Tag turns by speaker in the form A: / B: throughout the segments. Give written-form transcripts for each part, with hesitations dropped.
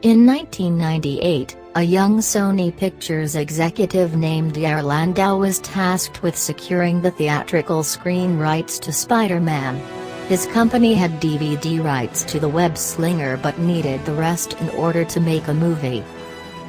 A: In 1998, a young Sony Pictures executive named Yair Landau was tasked with securing the theatrical screen rights to Spider-Man. His company had DVD rights to the web slinger but needed the rest in order to make a movie.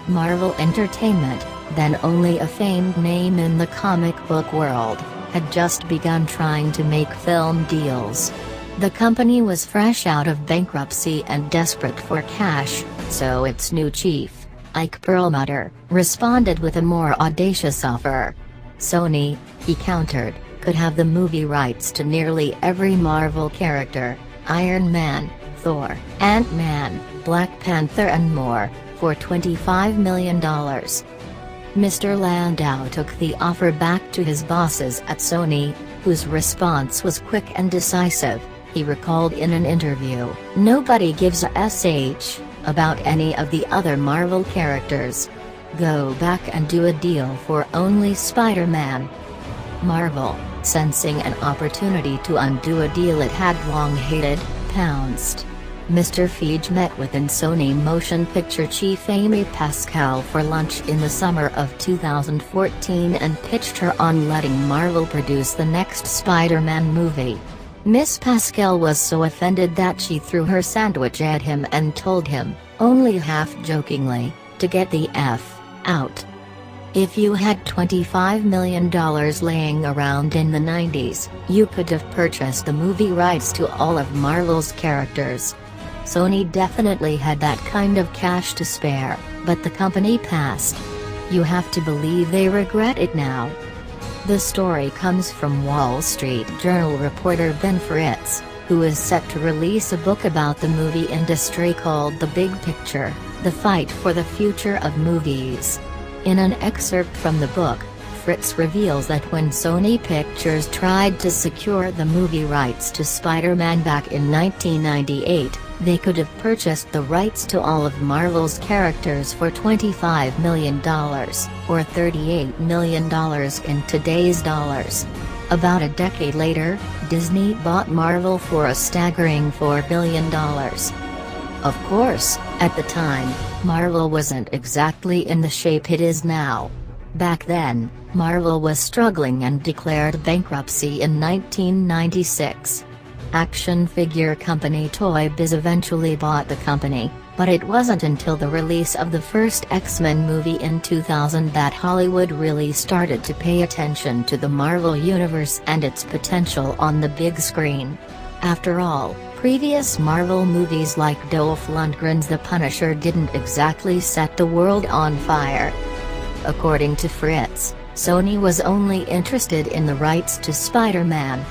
A: Marvel Entertainment, then only a famed name in the comic book world, had just begun trying to make film deals. The company was fresh out of bankruptcy and desperate for cash, so its new chief, Ike Perlmutter, responded with a more audacious offer. Sony, he countered, could have the movie rights to nearly every Marvel character, Iron Man, Thor, Ant-Man, Black Panther and more, for $25 million. Mr. Landau took the offer back to his bosses at Sony, whose response was quick and decisive. He recalled in an interview, "Nobody gives a sh about any of the other Marvel characters. Go back and do a deal for only Spider-Man." Marvel, sensing an opportunity to undo a deal it had long hated, pounced. Mr. Feige met with Sony motion picture chief Amy Pascal for lunch in the summer of 2014 and pitched her on letting Marvel produce the next Spider-Man movie. Miss Pascal was so offended that she threw her sandwich at him and told him, only half-jokingly, to get the F out. If you had $25 million laying around in the 90s, you could have purchased the movie rights to all of Marvel's characters. Sony definitely had that kind of cash to spare, but the company passed. You have to believe they regret it now. The story comes from Wall Street Journal reporter Ben Fritz, who is set to release a book about the movie industry called The Big Picture, The Fight for the Future of Movies. In an excerpt from the book, Fritz reveals that when Sony Pictures tried to secure the movie rights to Spider-Man back in 1998, they could have purchased the rights to all of Marvel's characters for $25 million, or $38 million in today's dollars. About a decade later, Disney bought Marvel for a staggering $4 billion. Of course, at the time, Marvel wasn't exactly in the shape it is now. Back then, Marvel was struggling and declared bankruptcy in 1996. Action figure company Toy Biz eventually bought the company, but it wasn't until the release of the first X-Men movie in 2000 that Hollywood really started to pay attention to the Marvel Universe and its potential on the big screen. After all, previous Marvel movies like Dolph Lundgren's The Punisher didn't exactly set the world on fire. According to Fritz, Sony was only interested in the rights to Spider-Man.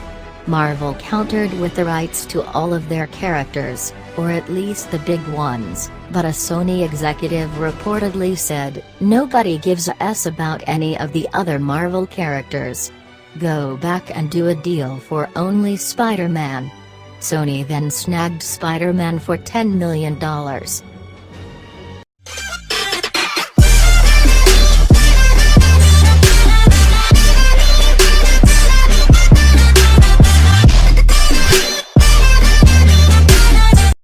A: Marvel countered with the rights to all of their characters, or at least the big ones, but a Sony executive reportedly said, "Nobody gives a s about any of the other Marvel characters. Go back and do a deal for only Spider-Man." Sony then snagged Spider-Man for $10 million.